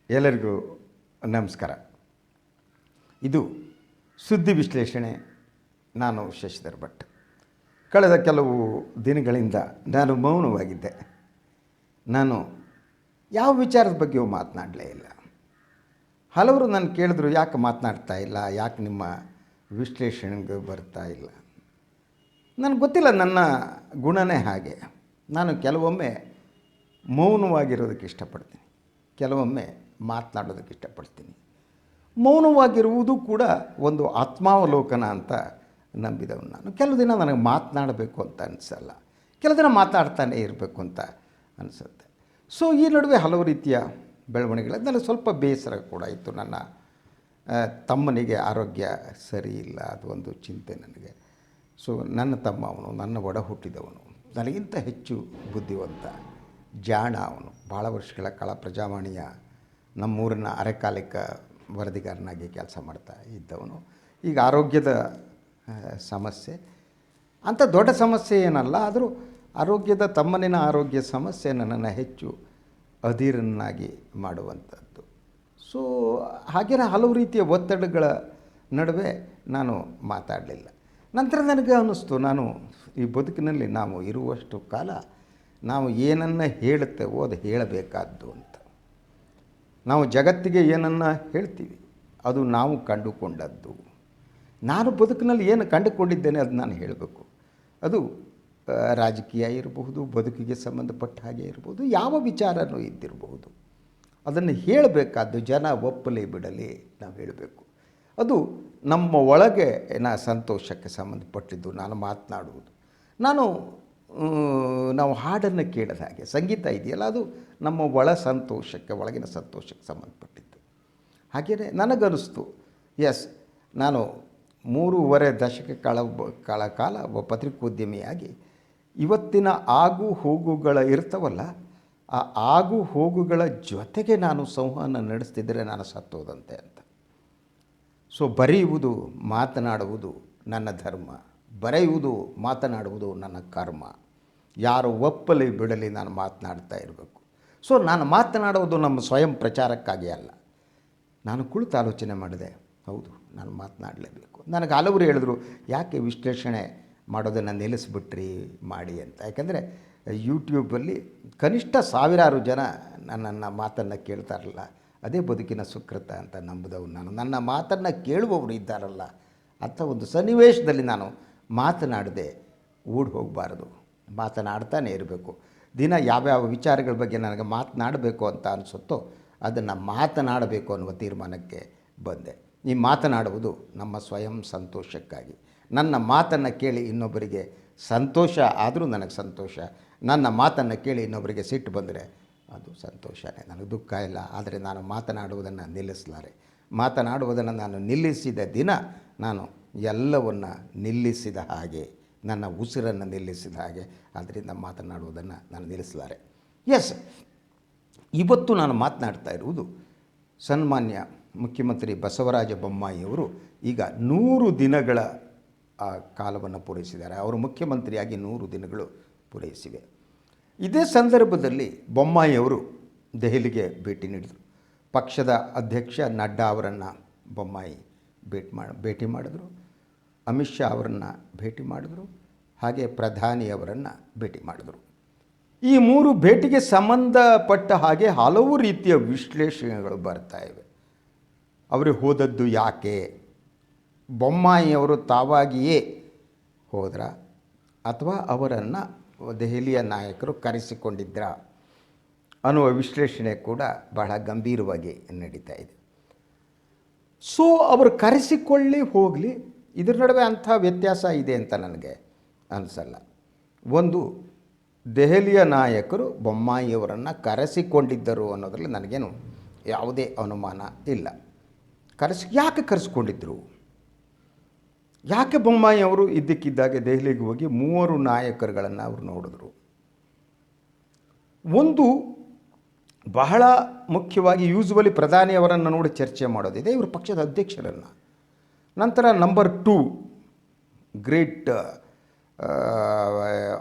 ಎಲ್ಲರಿಗೂ ನಮಸ್ಕಾರ. ಇದು ಸುದ್ದಿ ವಿಶ್ಲೇಷಣೆ. ನಾನು ಶಶಿಧರ್ ಭಟ್. ಕಳೆದ ಕೆಲವು ದಿನಗಳಿಂದ ನಾನು ಮೌನವಾಗಿದ್ದೆ. ನಾನು ಯಾವ ವಿಚಾರದ ಬಗ್ಗೆಯೂ ಮಾತನಾಡಲೇ ಇಲ್ಲ. ಹಲವರು ನಾನು ಕೇಳಿದ್ರು, ಯಾಕೆ ಮಾತನಾಡ್ತಾ ಇಲ್ಲ, ಯಾಕೆ ನಿಮ್ಮ ವಿಶ್ಲೇಷಣೆಗೆ ಬರ್ತಾ ಇಲ್ಲ. ನನಗೆ ಗೊತ್ತಿಲ್ಲ, ನನ್ನ ಗುಣನೇ ಹಾಗೆ. ನಾನು ಕೆಲವೊಮ್ಮೆ ಮೌನವಾಗಿರೋದಕ್ಕೆ ಇಷ್ಟಪಡ್ತೀನಿ, ಕೆಲವೊಮ್ಮೆ ಮಾತನಾಡೋದಕ್ಕೆ ಇಷ್ಟಪಡ್ತೀನಿ. ಮೌನವಾಗಿರುವುದು ಕೂಡ ಒಂದು ಆತ್ಮಾವಲೋಕನ ಅಂತ ನಂಬಿದವನು ನಾನು. ಕೆಲವು ದಿನ ನನಗೆ ಮಾತನಾಡಬೇಕು ಅಂತ ಅನಿಸಲ್ಲ, ಕೆಲವು ದಿನ ಮಾತಾಡ್ತಾನೆ ಇರಬೇಕು ಅಂತ ಅನಿಸುತ್ತೆ. ಸೊ ಈ ನಡುವೆ ಹಲವು ರೀತಿಯ ಬೆಳವಣಿಗೆಗಳು. ನನಗೆ ಸ್ವಲ್ಪ ಬೇಸರ ಕೂಡ ಇತ್ತು. ನನ್ನ ತಮ್ಮನಿಗೆ ಆರೋಗ್ಯ ಸರಿ ಇಲ್ಲ, ಅದು ಒಂದು ಚಿಂತೆ ನನಗೆ. ಸೊ ನನ್ನ ತಮ್ಮ, ಅವನು ನನ್ನ ಒಡ ಹುಟ್ಟಿದವನು, ನನಗಿಂತ ಹೆಚ್ಚು ಬುದ್ಧಿವಂತ, ಜಾಣ. ಅವನು ಭಾಳ ವರ್ಷಗಳ ಕಾಲ ಪ್ರಜಾವಾಣಿಯ ನಮ್ಮೂರಿನ ಅರೆಕಾಲಿಕ ವರದಿಗಾರನಾಗಿ ಕೆಲಸ ಮಾಡ್ತಾ ಇದ್ದವನು. ಈಗ ಆರೋಗ್ಯದ ಸಮಸ್ಯೆ, ಅಂಥ ದೊಡ್ಡ ಸಮಸ್ಯೆ ಏನಲ್ಲ, ಆದರೂ ಆರೋಗ್ಯದ ತಮ್ಮನಿನ ಆರೋಗ್ಯ ಸಮಸ್ಯೆ ನನ್ನನ್ನು ಹೆಚ್ಚು ಅಧೀರನಾಗಿ ಮಾಡುವಂಥದ್ದು. ಸೊ ಹಾಗೇನೆ ಹಲವು ರೀತಿಯ ಒತ್ತಡಗಳ ನಡುವೆ ನಾನು ಮಾತಾಡಲಿಲ್ಲ. ನಂತರ ನನಗೆ ಅನ್ನಿಸ್ತು, ನಾನು ಈ ಬದುಕಿನಲ್ಲಿ ನಾವು ಇರುವಷ್ಟು ಕಾಲ ನಾವು ಏನನ್ನು ಹೇಳುತ್ತೇವೋ ಅದು ಹೇಳಬೇಕಾದ್ದು ಅಂತ. ನಾವು ಜಗತ್ತಿಗೆ ಏನನ್ನು ಹೇಳ್ತೀವಿ ಅದು ನಾವು ಕಂಡುಕೊಂಡದ್ದು. ನಾನು ಬದುಕಿನಲ್ಲಿ ಏನು ಕಂಡುಕೊಂಡಿದ್ದೇನೆ ಅದು ನಾನು ಹೇಳಬೇಕು. ಅದು ರಾಜಕೀಯ ಇರಬಹುದು, ಬದುಕಿಗೆ ಸಂಬಂಧಪಟ್ಟ ಹಾಗೆ ಇರ್ಬೋದು, ಯಾವ ವಿಚಾರನೂ ಇದ್ದಿರಬಹುದು. ಅದನ್ನು ಹೇಳಬೇಕಾದ್ದು ಜನ ಒಪ್ಪಲಿ ಬಿಡಲಿ ನಾವು ಹೇಳಬೇಕು. ಅದು ನಮ್ಮ ಒಳಗೆ ಸಂತೋಷಕ್ಕೆ ಸಂಬಂಧಪಟ್ಟಿದ್ದು ನಾನು ಮಾತನಾಡುವುದು. ನಾವು ಹಾಡನ್ನು ಕೇಳಿದ ಹಾಗೆ ಸಂಗೀತ ಇದೆಯಲ್ಲ, ಅದು ನಮ್ಮ ಸಂತೋಷಕ್ಕೆ, ಒಳಗಿನ ಸಂತೋಷಕ್ಕೆ ಸಂಬಂಧಪಟ್ಟಿದ್ದು. ಹಾಗೆಯೇ ನನಗನ್ನಿಸ್ತು, ಎಸ್, ನಾನು 3.5 ದಶಕ ಕಾಲ ಒಬ್ಬ ಪತ್ರಿಕೋದ್ಯಮಿಯಾಗಿ ಇವತ್ತಿನ ಆಗು ಹೋಗುಗಳ ಇರ್ತವಲ್ಲ, ಆ ಆಗು ಹೋಗುಗಳ ಜೊತೆಗೆ ನಾನು ಸಂವಹನ ನಡೆಸ್ತಿದ್ದರೆ ನಾನು ಸತ್ತೋದಂತೆ ಅಂತ. ಸೊ ಬರೆಯುವುದು, ಮಾತನಾಡುವುದು ನನ್ನ ಧರ್ಮ, ಬರೆಯುವುದು, ಮಾತನಾಡುವುದು ನನ್ನ ಕರ್ಮ. ಯಾರು ಒಪ್ಪಲಿ ಬಿಡಲಿ ನಾನು ಮಾತನಾಡ್ತಾ ಇರಬೇಕು. ಸೊ ನಾನು ಮಾತನಾಡುವುದು ನಮ್ಮ ಸ್ವಯಂ ಪ್ರಚಾರಕ್ಕಾಗಿ ಅಲ್ಲ. ನಾನು ಕುಳಿತು ಆಲೋಚನೆ ಮಾಡಿದೆ, ಹೌದು ನಾನು ಮಾತನಾಡಲೇಬೇಕು. ನನಗೆ ಹಲವರು ಹೇಳಿದ್ರು, ಯಾಕೆ ವಿಶ್ಲೇಷಣೆ ಮಾಡೋದನ್ನು ನಿಲ್ಲಿಸ್ಬಿಟ್ರಿ ಮಾಡಿ ಅಂತ. ಯಾಕೆಂದರೆ ಯೂಟ್ಯೂಬಲ್ಲಿ ಕನಿಷ್ಠ 1000 ಜನ ನನ್ನ ಮಾತನ್ನು ಕೇಳ್ತಾರಲ್ಲ, ಅದೇ ಬದುಕಿನ ಸುಕೃತ ಅಂತ ನಂಬಿದವು ನಾನು. ನನ್ನ ಮಾತನ್ನು ಕೇಳುವವರು ಇದ್ದಾರಲ್ಲ, ಅಂಥ ಒಂದು ಸನ್ನಿವೇಶದಲ್ಲಿ ನಾನು ಮಾತನಾಡದೆ ಓಡಿ ಹೋಗಬಾರ್ದು, ಮಾತನಾಡ್ತಾನೆ ಇರಬೇಕು. ದಿನ ಯಾವ್ಯಾವ ವಿಚಾರಗಳ ಬಗ್ಗೆ ನನಗೆ ಮಾತನಾಡಬೇಕು ಅಂತ ಅನಿಸುತ್ತೋ ಅದನ್ನು ಮಾತನಾಡಬೇಕು ಅನ್ನುವ ತೀರ್ಮಾನಕ್ಕೆ ಬಂದೆ. ಈ ಮಾತನಾಡುವುದು ನಮ್ಮ ಸ್ವಯಂ ಸಂತೋಷಕ್ಕಾಗಿ. ನನ್ನ ಮಾತನ್ನು ಕೇಳಿ ಇನ್ನೊಬ್ಬರಿಗೆ ಸಂತೋಷ ಆದರೂ ನನಗೆ ಸಂತೋಷ. ನನ್ನ ಮಾತನ್ನು ಕೇಳಿ ಇನ್ನೊಬ್ಬರಿಗೆ ಸಿಟ್ಟು ಬಂದರೆ ಅದು ಸಂತೋಷನೇ, ನನಗೆ ದುಃಖ ಇಲ್ಲ. ಆದರೆ ನಾನು ಮಾತನಾಡುವುದನ್ನು ನಿಲ್ಲಿಸಲಾರೆ. ಮಾತನಾಡುವುದನ್ನು ನಾನು ನಿಲ್ಲಿಸಿದ ದಿನ ನಾನು ಎಲ್ಲವನ್ನು ನಿಲ್ಲಿಸಿದ ಹಾಗೆ, ನನ್ನ ಉಸಿರನ್ನು ನಿಲ್ಲಿಸಿದ ಹಾಗೆ. ಆದ್ದರಿಂದ ಮಾತನಾಡುವುದನ್ನು ನಾನು ನಿಲ್ಲಿಸಲಾರೆ. ಎಸ್, ಇವತ್ತು ನಾನು ಮಾತನಾಡ್ತಾ ಇರುವುದು ಸನ್ಮಾನ್ಯ ಮುಖ್ಯಮಂತ್ರಿ ಬಸವರಾಜ ಬೊಮ್ಮಾಯಿಯವರು ಈಗ 100 ದಿನಗಳ ಕಾಲವನ್ನು ಪೂರೈಸಿದ್ದಾರೆ. ಅವರು ಮುಖ್ಯಮಂತ್ರಿಯಾಗಿ 100 ದಿನಗಳು ಪೂರೈಸಿವೆ. ಇದೇ ಸಂದರ್ಭದಲ್ಲಿ ಬೊಮ್ಮಾಯಿಯವರು ದೆಹಲಿಗೆ ಭೇಟಿ ನೀಡಿದರು. ಪಕ್ಷದ ಅಧ್ಯಕ್ಷ ನಡ್ಡಾ ಅವರನ್ನು ಬೊಮ್ಮಾಯಿ ಭೇಟಿ ಮಾಡಿದ್ರು. ಅಮಿತ್ ಶಾ ಅವರನ್ನು ಭೇಟಿ ಮಾಡಿದ್ರು. ಹಾಗೆ ಪ್ರಧಾನಿಯವರನ್ನು ಭೇಟಿ ಮಾಡಿದರು. ಈ 3 ಭೇಟಿಗೆ ಸಂಬಂಧಪಟ್ಟ ಹಾಗೆ ಹಲವು ರೀತಿಯ ವಿಶ್ಲೇಷಣೆಗಳು ಬರ್ತಾ ಇವೆ. ಅವರು ಹೋದದ್ದು ಯಾಕೆ, ಬೊಮ್ಮಾಯಿಯವರು ತಾವಾಗಿಯೇ ಹೋದ್ರ ಅಥವಾ ಅವರನ್ನು ದೆಹಲಿಯ ನಾಯಕರು ಕರೆಸಿಕೊಂಡಿದ್ರ ಅನ್ನುವ ವಿಶ್ಲೇಷಣೆ ಕೂಡ ಬಹಳ ಗಂಭೀರವಾಗಿ ನಡೀತಾ ಇದೆ. ಸೊ ಅವರು ಕರೆಸಿಕೊಳ್ಳಿ ಹೋಗಲಿ, ಇದರ ನಡುವೆ ಅಂಥ ವ್ಯತ್ಯಾಸ ಇದೆ ಅಂತ ನನಗೆ ಅನಿಸಲ್ಲ. ಒಂದು, ದೆಹಲಿಯ ನಾಯಕರು ಬೊಮ್ಮಾಯಿಯವರನ್ನು ಕರೆಸಿಕೊಂಡಿದ್ದರು ಅನ್ನೋದರಲ್ಲಿ ನನಗೇನು ಯಾವುದೇ ಅನುಮಾನ ಇಲ್ಲ. ಯಾಕೆ ಕರೆಸಿಕೊಂಡಿದ್ದರು, ಯಾಕೆ ಬೊಮ್ಮಾಯಿಯವರು ಇದ್ದಕ್ಕಿದ್ದಾಗೆ ದೆಹಲಿಗೆ ಹೋಗಿ 3 ನಾಯಕರುಗಳನ್ನು ಅವರು ನೋಡಿದ್ರು. ಒಂದು ಬಹಳ ಮುಖ್ಯವಾಗಿ, ಯೂಸುವಲಿ ಪ್ರಧಾನಿಯವರನ್ನು ನೋಡಿ ಚರ್ಚೆ ಮಾಡೋದಿದೆ, ಇವರು ಪಕ್ಷದ ಅಧ್ಯಕ್ಷರನ್ನು. ನಂತರ ನಂಬರ್ 2, ಗ್ರೇಟ್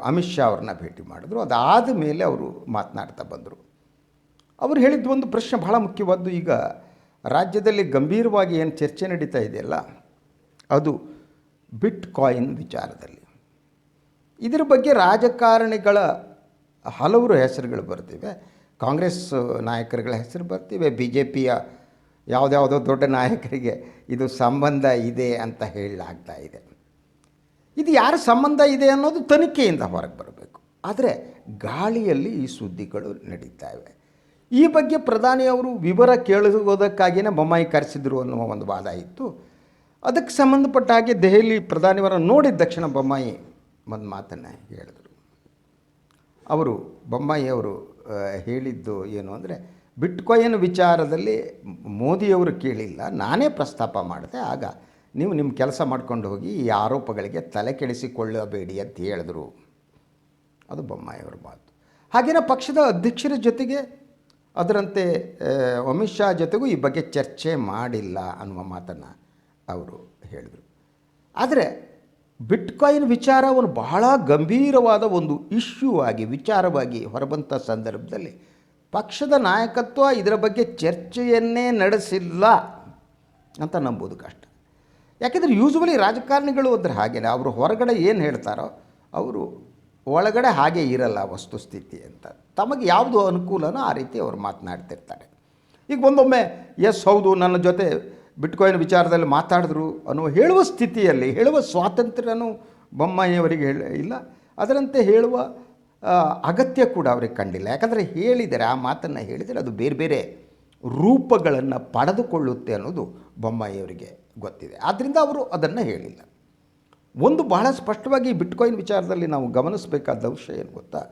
ಅಮಿತ್ ಶಾ ಅವ್ರನ್ನ ಭೇಟಿ ಮಾಡಿದ್ರು. ಅದಾದ ಮೇಲೆ ಅವರು ಮಾತನಾಡ್ತಾ ಬಂದರು. ಅವರು ಹೇಳಿದ್ದು ಒಂದು ಪ್ರಶ್ನೆ ಬಹಳ ಮುಖ್ಯವಾದ್ದು. ಈಗ ರಾಜ್ಯದಲ್ಲಿ ಗಂಭೀರವಾಗಿ ಏನು ಚರ್ಚೆ ನಡೀತಾ ಇದೆಯಲ್ಲ, ಅದು ಬಿಟ್ ಕಾಯಿನ್ ವಿಚಾರದಲ್ಲಿ. ಇದರ ಬಗ್ಗೆ ರಾಜಕಾರಣಿಗಳ ಹಲವರು ಹೆಸರುಗಳು ಬರ್ತಿವೆ. ಕಾಂಗ್ರೆಸ್ ನಾಯಕರುಗಳ ಹೆಸರು ಬರ್ತಿವೆ, ಬಿ ಜೆ ಪಿಯ ಯಾವುದ್ಯಾವುದೋ ದೊಡ್ಡ ನಾಯಕರಿಗೆ ಇದು ಸಂಬಂಧ ಇದೆ ಅಂತ ಹೇಳಲಾಗ್ತಾ ಇದೆ. ಇದು ಯಾರ ಸಂಬಂಧ ಇದೆ ಅನ್ನೋದು ತನಿಖೆಯಿಂದ ಹೊರಗೆ ಬರಬೇಕು. ಆದರೆ ಗಾಳಿಯಲ್ಲಿ ಈ ಸುದ್ದಿಗಳು ನಡೀತಾ ಇವೆ. ಈ ಬಗ್ಗೆ ಪ್ರಧಾನಿಯವರು ವಿವರ ಕೇಳುವುದಕ್ಕಾಗಿಯೇ ಬೊಮ್ಮಾಯಿ ಕರೆಸಿದ್ರು ಅನ್ನುವ ಒಂದು ವಾದ ಇತ್ತು. ಅದಕ್ಕೆ ಸಂಬಂಧಪಟ್ಟ ಹಾಗೆ ದೆಹಲಿ ಪ್ರಧಾನಿಯವರನ್ನು ನೋಡಿದ ತಕ್ಷಣ ಬೊಮ್ಮಾಯಿ ಒಂದು ಮಾತನ್ನು ಹೇಳಿದರು. ಬೊಮ್ಮಾಯಿಯವರು ಹೇಳಿದ್ದು ಏನು ಅಂದರೆ, ಬಿಟ್ಕಾಯಿನ್ ವಿಚಾರದಲ್ಲಿ ಮೋದಿಯವರು ಕೇಳಿಲ್ಲ, ನಾನೇ ಪ್ರಸ್ತಾಪ ಮಾಡಿದೆ. ಆಗ ನೀವು ನಿಮ್ಮ ಕೆಲಸ ಮಾಡ್ಕೊಂಡು ಹೋಗಿ ಈ ಆರೋಪಗಳಿಗೆ ತಲೆ ಕೆಡಿಸಿಕೊಳ್ಳಬೇಡಿ ಅಂತ ಹೇಳಿದ್ರು. ಅದು ಬೊಮ್ಮಾಯಿಯವರ ಮಾತು. ಹಾಗೆಯೇ ಪಕ್ಷದ ಅಧ್ಯಕ್ಷರ ಜೊತೆಗೆ, ಅದರಂತೆ ಅಮಿತ್ ಶಾ ಜೊತೆಗೂ ಈ ಬಗ್ಗೆ ಚರ್ಚೆ ಮಾಡಿಲ್ಲ ಅನ್ನುವ ಮಾತನ್ನು ಅವರು ಹೇಳಿದರು. ಆದರೆ ಬಿಟ್ಕಾಯಿನ್ ವಿಚಾರವನ್ನು ಬಹಳ ಗಂಭೀರವಾದ ಒಂದು ಇಶ್ಯೂ ಆಗಿ, ವಿಚಾರವಾಗಿ ಹೊರಬಂಥ ಸಂದರ್ಭದಲ್ಲಿ ಪಕ್ಷದ ನಾಯಕತ್ವ ಇದರ ಬಗ್ಗೆ ಚರ್ಚೆಯನ್ನೇ ನಡೆಸಿಲ್ಲ ಅಂತ ನಂಬೋದು ಕಷ್ಟ. ಯಾಕೆಂದರೆ ಯೂಶ್ವಲಿ ರಾಜಕಾರಣಿಗಳು ಅಂದರೆ ಹಾಗೇನೆ, ಅವರು ಹೊರಗಡೆ ಏನು ಹೇಳ್ತಾರೋ ಅವರು ಒಳಗಡೆ ಹಾಗೆ ಇರಲ್ಲ ವಸ್ತುಸ್ಥಿತಿ ಅಂತ. ತಮಗೆ ಯಾವುದು ಅನುಕೂಲನೋ ಆ ರೀತಿ ಅವರು ಮಾತನಾಡ್ತಿರ್ತಾರೆ. ಈಗ ಒಂದೊಮ್ಮೆ ಎಸ್ ಹೌದು ನನ್ನ ಜೊತೆ ಬಿಟ್ಕಾಯಿನ್ ವಿಚಾರದಲ್ಲಿ ಮಾತಾಡಿದ್ರು ಅನ್ನುವ ಹೇಳುವ ಸ್ಥಿತಿಯಲ್ಲಿ, ಹೇಳುವ ಸ್ವಾತಂತ್ರ್ಯನೂ ಬೊಮ್ಮಾಯಿಯವರಿಗೆ ಇಲ್ಲ, ಅದರಂತೆ ಹೇಳುವ ಅಗತ್ಯ ಕೂಡ ಅವರಿಗೆ ಕಂಡಿಲ್ಲ. ಯಾಕಂದರೆ ಹೇಳಿದರೆ, ಆ ಮಾತನ್ನು ಹೇಳಿದರೆ ಅದು ಬೇರೆ ಬೇರೆ ರೂಪಗಳನ್ನು ಪಡೆದುಕೊಳ್ಳುತ್ತೆ ಅನ್ನೋದು ಬೊಮ್ಮಾಯಿಯವರಿಗೆ ಗೊತ್ತಿದೆ. ಆದ್ದರಿಂದ ಅವರು ಅದನ್ನು ಹೇಳಿಲ್ಲ. ಒಂದು ಬಹಳ ಸ್ಪಷ್ಟವಾಗಿ ಬಿಟ್ಕಾಯಿನ್ ವಿಚಾರದಲ್ಲಿ ನಾವು ಗಮನಿಸಬೇಕಾದ ವಿಷಯ ಏನು ಗೊತ್ತಾ,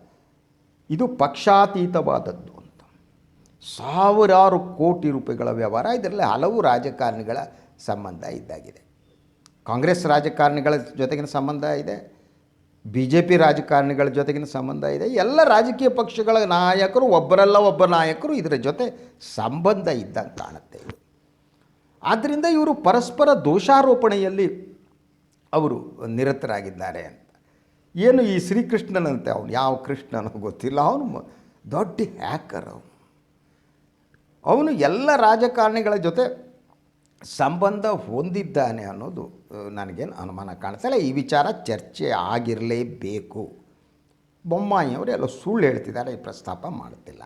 ಇದು ಪಕ್ಷಾತೀತವಾದದ್ದು ಅಂತ. ಸಾವಿರಾರು ಕೋಟಿ ರೂಪಾಯಿಗಳ ವ್ಯವಹಾರ, ಇದರಲ್ಲಿ ಹಲವು ರಾಜಕಾರಣಿಗಳ ಸಂಬಂಧ ಇದ್ದಾಗಿದೆ. ಕಾಂಗ್ರೆಸ್ ರಾಜಕಾರಣಿಗಳ ಜೊತೆಗಿನ ಸಂಬಂಧ ಇದೆ, ಬಿ ಜೆ ಪಿ ರಾಜಕಾರಣಿಗಳ ಜೊತೆಗಿನ ಸಂಬಂಧ ಇದೆ. ಎಲ್ಲ ರಾಜಕೀಯ ಪಕ್ಷಗಳ ನಾಯಕರು, ಒಬ್ಬರಲ್ಲ ಒಬ್ಬ ನಾಯಕರು ಇದರ ಜೊತೆ ಸಂಬಂಧ ಇದ್ದಂಗೆ ಕಾಣುತ್ತೆ ಇದು. ಆದ್ದರಿಂದ ಇವರು ಪರಸ್ಪರ ದೋಷಾರೋಪಣೆಯಲ್ಲಿ ಅವರು ನಿರತರಾಗಿದ್ದಾರೆ ಅಂತ. ಏನು ಈ ಶ್ರೀಕೃಷ್ಣನಂತೆ, ಅವನು ಯಾವ ಕೃಷ್ಣನೋ ಗೊತ್ತಿಲ್ಲ, ಅವನು ದೊಡ್ಡ ಹ್ಯಾಕರ್. ಅವನು ಎಲ್ಲ ರಾಜಕಾರಣಿಗಳ ಜೊತೆ ಸಂಬಂಧ ಹೊಂದಿದ್ದಾನೆ ಅನ್ನೋದು ನನಗೇನು ಅನುಮಾನ ಕಾಣಿಸಲ್ಲ. ಈ ವಿಚಾರ ಚರ್ಚೆ ಆಗಿರಲೇಬೇಕು. ಬೊಮ್ಮಾಯಿಯವರು ಎಲ್ಲ ಸುಳ್ಳು ಹೇಳ್ತಿದ್ದಾರೆ, ಈ ಪ್ರಸ್ತಾಪ ಮಾಡುತ್ತಿಲ್ಲ.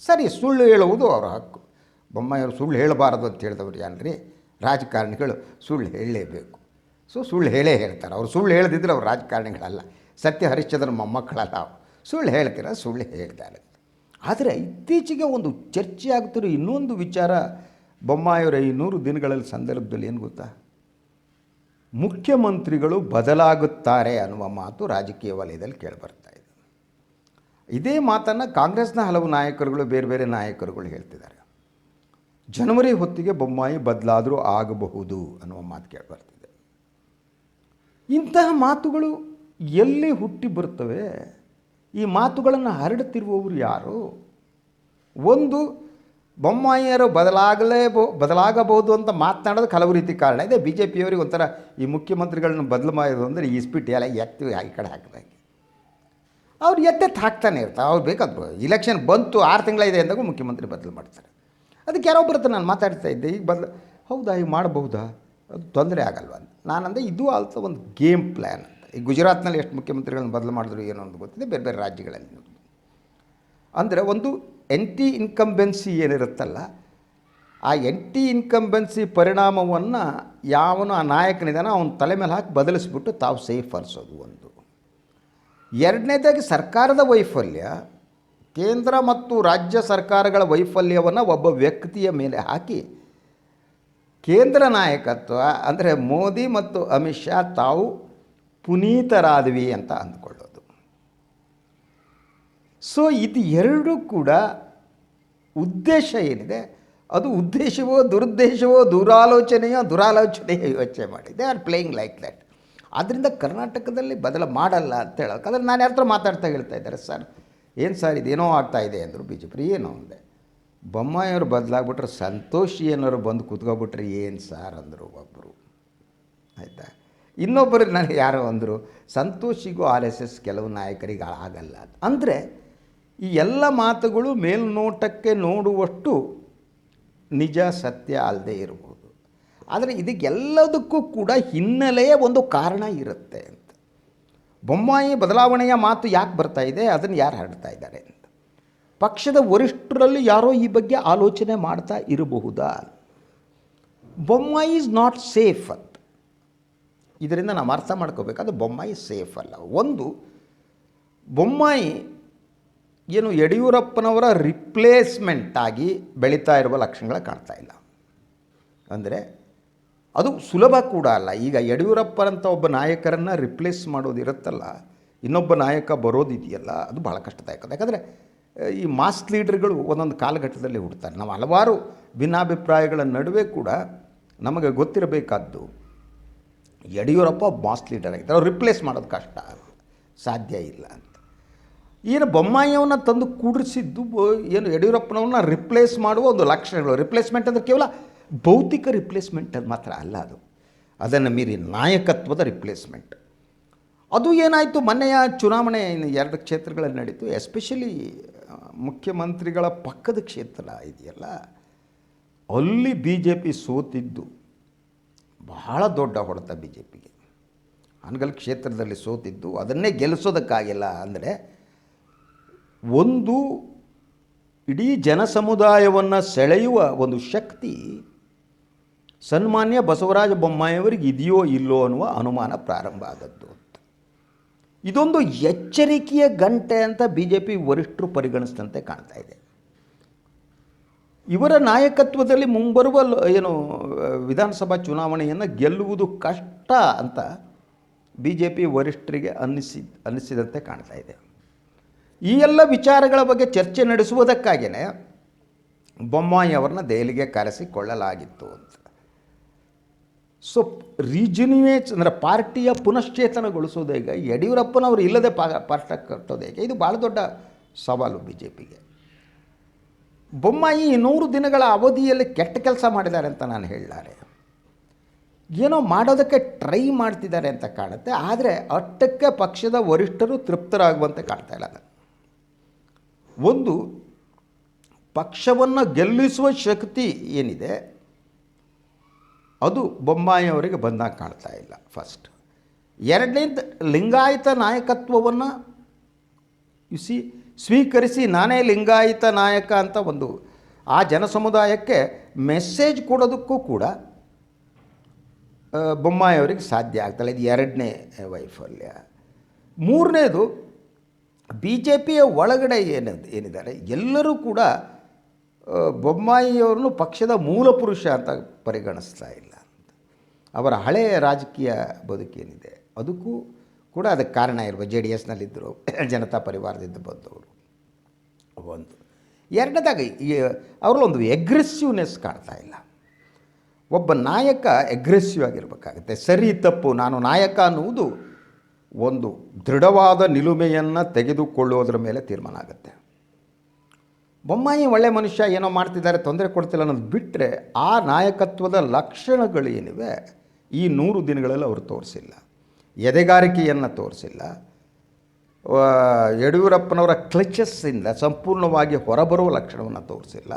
ಸರಿ, ಸುಳ್ಳು ಹೇಳುವುದು ಅವರ ಹಕ್ಕು. ಬೊಮ್ಮಾಯಿಯವರು ಸುಳ್ಳು ಹೇಳಬಾರದು ಅಂತ ಹೇಳಿದವರು ಯಾನ್ರಿ, ರಾಜಕಾರಣಿಗಳು ಸುಳ್ಳು ಹೇಳಲೇಬೇಕು. ಸೊ ಸುಳ್ಳು ಹೇಳ್ತಾರೆ. ಅವರು ಸುಳ್ಳು ಹೇಳದಿದ್ದರೆ ಅವ್ರು ರಾಜಕಾರಣಿಗಳಲ್ಲ, ಸತ್ಯ ಹರಿಶ್ಚಂದ್ರನ ಮೊಮ್ಮಕ್ಕಳಲ್ಲ. ಅವರು ಸುಳ್ಳು ಹೇಳ್ತೀರ, ಸುಳ್ಳು ಹೇಳ್ತಾರೆ. ಆದರೆ ಇತ್ತೀಚೆಗೆ ಒಂದು ಚರ್ಚೆ ಆಗ್ತಿರೋ ಇನ್ನೊಂದು ವಿಚಾರ, ಬೊಮ್ಮಾಯಿಯವರ ಈ 100 ದಿನಗಳಲ್ಲಿ ಸಂದರ್ಭದಲ್ಲಿ ಏನು ಗೊತ್ತಾ, ಮುಖ್ಯಮಂತ್ರಿಗಳು ಬದಲಾಗುತ್ತಾರೆ ಅನ್ನುವ ಮಾತು ರಾಜಕೀಯ ವಲಯದಲ್ಲಿ ಕೇಳಿಬರ್ತಾ ಇದೆ. ಇದೇ ಮಾತನ್ನು ಕಾಂಗ್ರೆಸ್ನ ಹಲವು ನಾಯಕರುಗಳು, ಬೇರೆ ಬೇರೆ ನಾಯಕರುಗಳು ಹೇಳ್ತಿದ್ದಾರೆ. ಜನವರಿ ಹೊತ್ತಿಗೆ ಬೊಮ್ಮಾಯಿ ಬದಲಾದರೂ ಆಗಬಹುದು ಅನ್ನುವ ಮಾತು ಕೇಳಿಬರ್ತಿದೆ. ಇಂತಹ ಮಾತುಗಳು ಎಲ್ಲಿ ಹುಟ್ಟಿ ಬರ್ತವೆ? ಈ ಮಾತುಗಳನ್ನು ಹರಡುತ್ತಿರುವವರು ಯಾರು? ಒಂದು, ಬೊಮ್ಮಾಯಿಯರು ಬದಲಾಗಬಹುದು ಅಂತ ಮಾತನಾಡೋದಕ್ಕೆ ಹಲವು ರೀತಿ ಕಾರಣ ಇದೆ. ಬಿ ಜೆ ಪಿಯವರಿಗೆ ಒಂಥರ ಈ ಮುಖ್ಯಮಂತ್ರಿಗಳನ್ನ ಬದಲು ಮಾಡೋದು ಅಂದರೆ ಇಸ್ಪಿಟ್ಟು ಎಲ್ಲ ಎತ್ತಿ ಈ ಕಡೆ ಹಾಕಿದಾಗ ಅವ್ರು ಎತ್ತೆತ್ತು ಹಾಕ್ತಾನೆ ಇರ್ತಾರೆ. ಅವ್ರು ಬೇಕಾದ್ರು ಇಲೆಕ್ಷನ್ ಬಂತು 6 ತಿಂಗಳಿದೆ ಅಂದಾಗ ಮುಖ್ಯಮಂತ್ರಿ ಬದಲು ಮಾಡ್ತಾರೆ. ಅದಕ್ಕೆ ಯಾರೋ ಬರುತ್ತೆ, ನಾನು ಮಾತಾಡ್ತಾ ಇದ್ದೆ, ಈಗ ಹೌದಾ, ಈಗ ಮಾಡಬಹುದಾ, ಅದು ತೊಂದರೆ ಆಗಲ್ವ ಅಂತ ನಾನಂದೆ. ಇದು ಆಲ್ಸೋ ಒಂದು ಗೇಮ್ ಪ್ಲ್ಯಾನ್ ಅಂತ. ಈ ಗುಜರಾತ್ನಲ್ಲಿ ಎಷ್ಟು ಮುಖ್ಯಮಂತ್ರಿಗಳನ್ನ ಬದಲು ಮಾಡಿದ್ರು ಏನೋ ಒಂದು ಗೊತ್ತಿದೆ, ಬೇರೆ ಬೇರೆ ರಾಜ್ಯಗಳಲ್ಲಿ. ಅಂದರೆ ಒಂದು ಎಂಟಿ ಇನ್ಕಂಬೆನ್ಸಿ ಏನಿರುತ್ತಲ್ಲ, ಆ ಎಂಟಿ ಇನ್ಕಂಬೆನ್ಸಿ ಪರಿಣಾಮವನ್ನು ಯಾವನು ಆ ನಾಯಕನಿದಾನೋ ಅವನ ತಲೆ ಮೇಲೆ ಹಾಕಿ ಬದಲಿಸ್ಬಿಟ್ಟು ತಾವು ಸೇಫ್ ಅನಿಸೋದು ಒಂದು. ಎರಡನೇದಾಗಿ ಸರ್ಕಾರದ ವೈಫಲ್ಯ, ಕೇಂದ್ರ ಮತ್ತು ರಾಜ್ಯ ಸರ್ಕಾರಗಳ ವೈಫಲ್ಯವನ್ನು ಒಬ್ಬ ವ್ಯಕ್ತಿಯ ಮೇಲೆ ಹಾಕಿ ಕೇಂದ್ರ ನಾಯಕತ್ವ ಅಂದರೆ ಮೋದಿ ಮತ್ತು ಅಮಿತ್ ಶಾ ತಾವು ಪುನೀತರಾದ್ವಿ ಅಂತ ಅಂದ್ಕೊಳ್ಳೋದು. ಸೊ ಇದು ಎರಡೂ ಕೂಡ ಉದ್ದೇಶ ಏನಿದೆ, ಅದು ಉದ್ದೇಶವೋ ದುರುದ್ದೇಶವೋ ದುರಾಲೋಚನೆಯೋ ಯೋಚನೆ ಮಾಡಿ they are playing like that. ಆದ್ದರಿಂದ ಕರ್ನಾಟಕದಲ್ಲಿ ಮಾಡಲ್ಲ ಅಂತ ಹೇಳೋಕೆ, ಆದರೆ ನಾನು ಯಾರ ಹತ್ರ ಹೇಳ್ತಾ ಇದ್ದಾರೆ, ಸರ್ ಏನು ಸರ್ ಇದೇನೋ ಆಗ್ತಾಯಿದೆ ಅಂದರು ಬಿ ಜೆ ಪಿ. ಏನೋ ಅಂದೆ, ಬೊಮ್ಮಾಯಿಯವರು ಬದಲಾಗ್ಬಿಟ್ರೆ ಸಂತೋಷ್ ಏನಾರು ಬಂದು ಕೂತ್ಕೊಬಿಟ್ರೆ ಏನು ಸರ್ ಅಂದರು ಒಬ್ಬರು. ಆಯಿತಾ, ಇನ್ನೊಬ್ಬರು ನನಗೆ ಯಾರೋ ಅಂದರು, ಸಂತೋಷಿಗೂ RSS ಕೆಲವು ನಾಯಕರಿಗೆ ಆಗಲ್ಲ ಅಂದರೆ ಈ ಎಲ್ಲ ಮಾತುಗಳು ಮೇಲ್ನೋಟಕ್ಕೆ ನೋಡುವಷ್ಟು ನಿಜ ಸತ್ಯ ಅಲ್ಲದೆ ಇರಬಹುದು. ಆದರೆ ಇದಕ್ಕೆಲ್ಲದಕ್ಕೂ ಕೂಡ ಹಿನ್ನೆಲೆಯೇ ಒಂದು ಕಾರಣ ಇರುತ್ತೆ ಅಂತ. ಬೊಮ್ಮಾಯಿ ಬದಲಾವಣೆಯ ಮಾತು ಯಾಕೆ ಬರ್ತಾ ಇದೆ, ಅದನ್ನು ಯಾರು ಹರಡ್ತಾ ಇದ್ದಾರೆ ಅಂತ. ಪಕ್ಷದ ವರಿಷ್ಠರಲ್ಲಿ ಯಾರೋ ಈ ಬಗ್ಗೆ ಆಲೋಚನೆ ಮಾಡ್ತಾ ಇರಬಹುದಾ. ಬೊಮ್ಮಾಯಿ ಈಸ್ ನಾಟ್ ಸೇಫ್ ಅಂತ. ಇದರಿಂದ ನಾವು ಅರ್ಥ ಮಾಡ್ಕೋಬೇಕಾದ್ರೆ ಬೊಮ್ಮಾಯಿ ಸೇಫ್ ಅಲ್ಲ. ಒಂದು, ಬೊಮ್ಮಾಯಿ ಏನು ಯಡಿಯೂರಪ್ಪನವರ ರಿಪ್ಲೇಸ್ಮೆಂಟ್ ಆಗಿ ಬೆಳೀತಾ ಇರುವ ಲಕ್ಷಣಗಳು ಕಾಣ್ತಾ ಇಲ್ಲ. ಅಂದರೆ ಅದು ಸುಲಭ ಕೂಡ ಅಲ್ಲ. ಈಗ ಯಡಿಯೂರಪ್ಪನಂಥ ಒಬ್ಬ ನಾಯಕರನ್ನು ರಿಪ್ಲೇಸ್ ಮಾಡೋದಿರುತ್ತಲ್ಲ, ಇನ್ನೊಬ್ಬ ನಾಯಕ ಬರೋದಿದೆಯಲ್ಲ, ಅದು ಭಾಳ ಕಷ್ಟದಾಯಕ. ಯಾಕಂದರೆ ಈ ಮಾಸ್ ಲೀಡರ್ಗಳು ಒಂದೊಂದು ಕಾಲಘಟ್ಟದಲ್ಲಿ ಹುಡ್ತಾರೆ. ನಾವು ಹಲವಾರು ಭಿನ್ನಾಭಿಪ್ರಾಯಗಳ ನಡುವೆ ಕೂಡ ನಮಗೆ ಗೊತ್ತಿರಬೇಕಾದ್ದು ಯಡಿಯೂರಪ್ಪ ಮಾಸ್ ಲೀಡರ್ ಆಗಿದ್ದಾರೆ, ಅವ್ರು ರಿಪ್ಲೇಸ್ ಮಾಡೋದು ಕಷ್ಟ, ಸಾಧ್ಯ ಇಲ್ಲ ಅಂತ. ಏನು ಬೊಮ್ಮಾಯಿಯವನ್ನ ತಂದು ಕೂಡಿಸಿದ್ದು ಏನು ಯಡಿಯೂರಪ್ಪನವ್ರನ್ನ ರಿಪ್ಲೇಸ್ ಮಾಡುವ ಒಂದು ಲಕ್ಷಣಗಳು. ರಿಪ್ಲೇಸ್ಮೆಂಟ್ ಅಂದರೆ ಕೇವಲ ಭೌತಿಕ ರಿಪ್ಲೇಸ್ಮೆಂಟ್ ಅದು ಮಾತ್ರ ಅಲ್ಲ, ಅದನ್ನು ಮೀರಿ ನಾಯಕತ್ವದ ರಿಪ್ಲೇಸ್ಮೆಂಟ್. ಅದು ಏನಾಯಿತು, ಮೊನ್ನೆಯ ಚುನಾವಣೆ 2 ಕ್ಷೇತ್ರಗಳಲ್ಲಿ ನಡೀತು. ಎಸ್ಪೆಷಲಿ ಮುಖ್ಯಮಂತ್ರಿಗಳ ಪಕ್ಕದ ಕ್ಷೇತ್ರ ಇದೆಯಲ್ಲ, ಅಲ್ಲಿ ಬಿ ಜೆ ಪಿ ಸೋತಿದ್ದು ಬಹಳ ದೊಡ್ಡ ಹೊಡೆತ ಬಿ ಜೆ ಪಿಗೆ. ಹಾನಗಲ್ ಕ್ಷೇತ್ರದಲ್ಲಿ ಸೋತಿದ್ದು, ಅದನ್ನೇ ಗೆಲ್ಲಿಸೋದಕ್ಕಾಗಿಲ್ಲ. ಅಂದರೆ ಒಂದು ಇಡೀ ಜನಸಮುದಾಯವನ್ನು ಸೆಳೆಯುವ ಒಂದು ಶಕ್ತಿ ಸನ್ಮಾನ್ಯ ಬಸವರಾಜ ಬೊಮ್ಮಾಯಿಯವರಿಗೆ ಇದೆಯೋ ಇಲ್ಲೋ ಅನ್ನುವ ಅನುಮಾನ ಪ್ರಾರಂಭ ಆದದ್ದು ಅಂತ. ಇದೊಂದು ಎಚ್ಚರಿಕೆಯ ಗಂಟೆ ಅಂತ ಬಿ ಜೆ ಪಿ ವರಿಷ್ಠರು ಪರಿಗಣಿಸಿದಂತೆ ಕಾಣ್ತಾ ಇದೆ. ಇವರ ನಾಯಕತ್ವದಲ್ಲಿ ಮುಂಬರುವ ವಿಧಾನಸಭಾ ಚುನಾವಣೆಯನ್ನು ಗೆಲ್ಲುವುದು ಕಷ್ಟ ಅಂತ ಬಿ ಜೆ ಪಿ ವರಿಷ್ಠರಿಗೆ ಅನ್ನಿಸಿದಂತೆ ಕಾಣ್ತಾ ಇದೆ. ಈ ಎಲ್ಲ ವಿಚಾರಗಳ ಬಗ್ಗೆ ಚರ್ಚೆ ನಡೆಸುವುದಕ್ಕಾಗಿಯೇ ಬೊಮ್ಮಾಯಿ ಅವರನ್ನ ದೆಹಲಿಗೆ ಕರೆಸಿಕೊಳ್ಳಲಾಗಿತ್ತು ಅಂತ. ಸೊ ರೀಜನ್ಯುವೇಟ್ ಅಂದರೆ ಪಾರ್ಟಿಯ ಪುನಶ್ಚೇತನಗೊಳಿಸೋದು ಹೇಗೆ, ಯಡಿಯೂರಪ್ಪನವರು ಇಲ್ಲದೆ ಪಾರ್ಟಿ ಕಟ್ಟೋದು ಹೇಗೆ, ಇದು ಭಾಳ ದೊಡ್ಡ ಸವಾಲು ಬಿ ಜೆ ಪಿಗೆ. ಬೊಮ್ಮಾಯಿ 100 ದಿನಗಳ ಅವಧಿಯಲ್ಲಿ ಕೆಟ್ಟ ಕೆಲಸ ಮಾಡಿದ್ದಾರೆ ಅಂತ ನಾನು ಹೇಳಲಾರೆ. ಏನೋ ಮಾಡೋದಕ್ಕೆ ಟ್ರೈ ಮಾಡ್ತಿದ್ದಾರೆ ಅಂತ ಕಾಣುತ್ತೆ. ಆದರೆ ಅಷ್ಟಕ್ಕೆ ಪಕ್ಷದ ವರಿಷ್ಠರು ತೃಪ್ತರಾಗುವಂತೆ ಕಾಣ್ತಾ ಇಲ್ಲ. ಒಂದು, ಪಕ್ಷವನ್ನು ಗೆಲ್ಲಿಸುವ ಶಕ್ತಿ ಏನಿದೆ ಅದು ಬೊಮ್ಮಾಯಿ ಅವರಿಗೆ ಬಂದಾಗ ಕಾಣ್ತಾ ಇಲ್ಲ. ಫಸ್ಟ್. ಎರಡನೇದು, ಲಿಂಗಾಯತ ನಾಯಕತ್ವವನ್ನು ಸ್ವೀಕರಿಸಿ ನಾನೇ ಲಿಂಗಾಯತ ನಾಯಕ ಅಂತ ಒಂದು ಆ ಜನಸಮುದಾಯಕ್ಕೆ ಮೆಸೇಜ್ ಕೊಡೋದಕ್ಕೂ ಕೂಡ ಬೊಮ್ಮಾಯಿ ಅವರಿಗೆ ಸಾಧ್ಯ ಆಗ್ತಾಯಿಲ್ಲ. ಇದು ಎರಡನೇ ವೈಫಲ್ಯ. ಮೂರನೇದು, ಬಿ ಜೆ ಪಿಯ ಒಳಗಡೆ ಏನಿದ್ದಾರೆ ಎಲ್ಲರೂ ಕೂಡ ಬೊಮ್ಮಾಯಿಯವ್ರನ್ನು ಪಕ್ಷದ ಮೂಲ ಪುರುಷ ಅಂತ ಪರಿಗಣಿಸ್ತಾ ಇಲ್ಲ. ಅವರ ಹಳೆಯ ರಾಜಕೀಯ ಬದುಕೇನಿದೆ ಅದಕ್ಕೂ ಕೂಡ ಅದಕ್ಕೆ ಕಾರಣ ಇರುವ ಜೆ ಡಿ ಎಸ್ನಲ್ಲಿದ್ದರು, ಜನತಾ ಪರಿವಾರದಿಂದ ಬಂದವರು. ಒಂದು. ಎರಡನೇದಾಗಿ ಅವರಲ್ಲೊಂದು ಎಗ್ರೆಸಿವ್ನೆಸ್ ಕಾಣ್ತಾ ಇಲ್ಲ. ಒಬ್ಬ ನಾಯಕ ಎಗ್ರೆಸಿವ್ ಆಗಿರಬೇಕಾಗತ್ತೆ. ಸರಿ ತಪ್ಪು, ನಾನು ನಾಯಕ ಅನ್ನುವುದು ಒಂದು ದೃಢವಾದ ನಿಲುಮೆಯನ್ನು ತೆಗೆದುಕೊಳ್ಳೋದ್ರ ಮೇಲೆ ತೀರ್ಮಾನ ಆಗುತ್ತೆ. ಬೊಮ್ಮಾಯಿ ಒಳ್ಳೆ ಮನುಷ್ಯ, ಏನೋ ಮಾಡ್ತಿದ್ದಾರೆ, ತೊಂದರೆ ಕೊಡ್ತಿಲ್ಲ ಅನ್ನೋದು ಬಿಟ್ಟರೆ ಆ ನಾಯಕತ್ವದ ಲಕ್ಷಣಗಳೇನಿವೆ ಈ 100 ದಿನಗಳಲ್ಲಿ ಅವರು ತೋರಿಸಿಲ್ಲ. ಎದೆಗಾರಿಕೆಯನ್ನು ತೋರಿಸಿಲ್ಲ. ಯಡಿಯೂರಪ್ಪನವರ ಕ್ಲಚಸ್ಸಿಂದ ಸಂಪೂರ್ಣವಾಗಿ ಹೊರಬರುವ ಲಕ್ಷಣವನ್ನು ತೋರಿಸಿಲ್ಲ.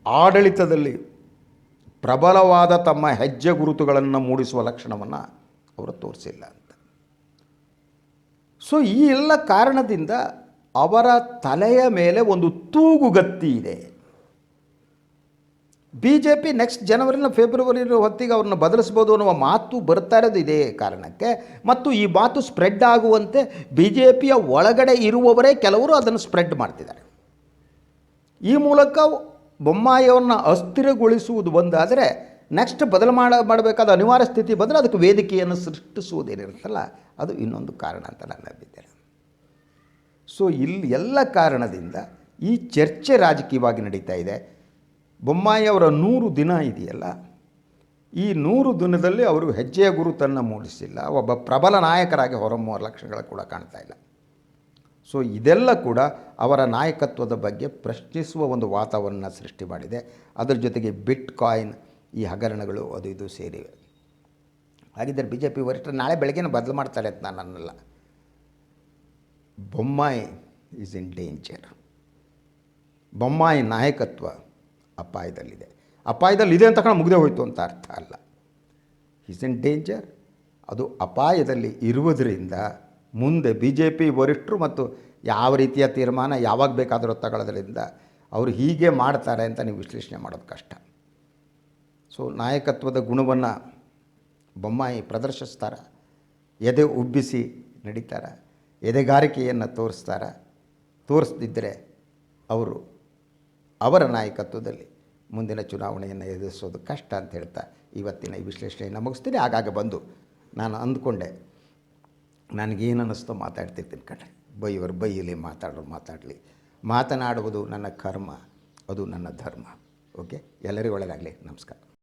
ಆಡಳಿತದಲ್ಲಿ ಪ್ರಬಲವಾದ ತಮ್ಮ ಹೆಜ್ಜೆ ಗುರುತುಗಳನ್ನು ಮೂಡಿಸುವ ಲಕ್ಷಣವನ್ನು ಅವರು ತೋರಿಸಿಲ್ಲ ಅಂತ. ಸೊ ಈ ಎಲ್ಲ ಕಾರಣದಿಂದ ಅವರ ತಲೆಯ ಮೇಲೆ ಒಂದು ತೂಗುಗತ್ತಿ ಇದೆ. ಬಿ ಜೆ ಪಿ ನೆಕ್ಸ್ಟ್ ಜನವರಿನ ಫೆಬ್ರವರಿ ಹೊತ್ತಿಗೆ ಅವ್ರನ್ನ ಬದಲಿಸ್ಬೋದು ಅನ್ನುವ ಮಾತು ಬರ್ತಾ ಇರೋದು ಇದೇ ಕಾರಣಕ್ಕೆ. ಮತ್ತು ಈ ಮಾತು ಸ್ಪ್ರೆಡ್ ಆಗುವಂತೆ ಬಿ ಜೆ ಪಿಯ ಒಳಗಡೆ ಇರುವವರೇ ಕೆಲವರು ಅದನ್ನು ಸ್ಪ್ರೆಡ್ ಮಾಡ್ತಿದ್ದಾರೆ. ಈ ಮೂಲಕ ಬೊಮ್ಮಾಯಿಯವ್ರನ್ನ ಅಸ್ಥಿರಗೊಳಿಸುವುದು ಒಂದಾದರೆ, ನೆಕ್ಸ್ಟ್ ಮಾಡಬೇಕಾದ ಅನಿವಾರ್ಯ ಸ್ಥಿತಿ ಬಂದರೆ ಅದಕ್ಕೆ ವೇದಿಕೆಯನ್ನು ಸೃಷ್ಟಿಸುವುದೇನಿರುತ್ತಲ್ಲ ಅದು ಇನ್ನೊಂದು ಕಾರಣ ಅಂತ ನಾನು ನಂಬಿದ್ದೇನೆ. ಸೊ ಇಲ್ಲಿ ಎಲ್ಲ ಕಾರಣದಿಂದ ಈ ಚರ್ಚೆ ರಾಜಕೀಯವಾಗಿ ನಡೀತಾ ಇದೆ. ಬೊಮ್ಮಾಯಿಯವರ 100 ದಿನ ಇದೆಯಲ್ಲ, ಈ 100 ದಿನದಲ್ಲಿ ಅವರು ಹೆಜ್ಜೆಯ ಗುರುತನ್ನು ಮೂಡಿಸಿಲ್ಲ. ಒಬ್ಬ ಪ್ರಬಲ ನಾಯಕರಾಗಿ ಹೊರಹೊಮ್ಮುವ ಲಕ್ಷಣಗಳು ಕೂಡ ಕಾಣ್ತಾ ಇಲ್ಲ. ಸೊ ಇದೆಲ್ಲ ಕೂಡ ಅವರ ನಾಯಕತ್ವದ ಬಗ್ಗೆ ಪ್ರಶ್ನಿಸುವ ಒಂದು ವಾತಾವರಣ ಸೃಷ್ಟಿ ಮಾಡಿದೆ. ಅದರ ಜೊತೆಗೆ ಬಿಟ್ ಕಾಯಿನ್ ಈ ಹಗರಣಗಳು ಅದು ಇದು ಸೇರಿವೆ. ಹಾಗಿದ್ದರೆ ಬಿ ಜೆ ಪಿ ವರಿಷ್ಠರು ನಾಳೆ ಬೆಳಗ್ಗೆನೇ ಬದಲು ಮಾಡ್ತಾರೆ ಅಂತ ನಾನು ಅನ್ನಲ್ಲ. Bommai is in danger. Bommai ನಾಯಕತ್ವ ಅಪಾಯದಲ್ಲಿದೆ. ಅಪಾಯದಲ್ಲಿದೆ ಅಂತ ಕಣ ಮುಗ್ದೇ ಹೋಯಿತು ಅಂತ ಅರ್ಥ ಅಲ್ಲ. Is in danger. ಅದು ಅಪಾಯದಲ್ಲಿ ಇರುವುದರಿಂದ ಮುಂದೆ ಬಿ ಜೆ ಪಿ ವರಿಷ್ಠರು ಮತ್ತು ಯಾವ ರೀತಿಯ ತೀರ್ಮಾನ ಯಾವಾಗ ಬೇಕಾದರೂ ತಗೊಳ್ಳೋದ್ರಿಂದ ಅವರು ಹೀಗೆ ಮಾಡ್ತಾರೆ ಅಂತ ನೀವು ವಿಶ್ಲೇಷಣೆ ಮಾಡೋದು ಕಷ್ಟ. ಸೊ ನಾಯಕತ್ವದ ಗುಣವನ್ನು ಬೊಮ್ಮಾಯಿ ಪ್ರದರ್ಶಿಸ್ತಾರ, ಎದೆ ಉಬ್ಬಿಸಿ ನಡೀತಾರ, ಎದೆಗಾರಿಕೆಯನ್ನು ತೋರಿಸ್ದಿದ್ದರೆ ಅವರು ಅವರ ನಾಯಕತ್ವದಲ್ಲಿ ಮುಂದಿನ ಚುನಾವಣೆಯನ್ನು ಎದುರಿಸೋದು ಕಷ್ಟ ಅಂತ ಹೇಳ್ತಾ ಇವತ್ತಿನ ಈ ವಿಶ್ಲೇಷಣೆಯನ್ನು ಮುಗಿಸ್ತೀನಿ. ಆಗಾಗ ಬಂದು ನಾನು ಅಂದ್ಕೊಂಡೆ ನನಗೇನು ಅನ್ನಿಸ್ತೋ ಮಾತಾಡ್ತಿರ್ತೀನಿ ಕಣ್ರಿ. ಬೈಯೋರು ಬೈಯಲಿ, ಮಾತಾಡೋರು ಮಾತಾಡಲಿ. ಮಾತನಾಡುವುದು ನನ್ನ ಕರ್ಮ, ಅದು ನನ್ನ ಧರ್ಮ. ಓಕೆ, ಎಲ್ಲರಿಗೂ ಒಳ್ಳೆಯದಾಗಲಿ. ನಮಸ್ಕಾರ.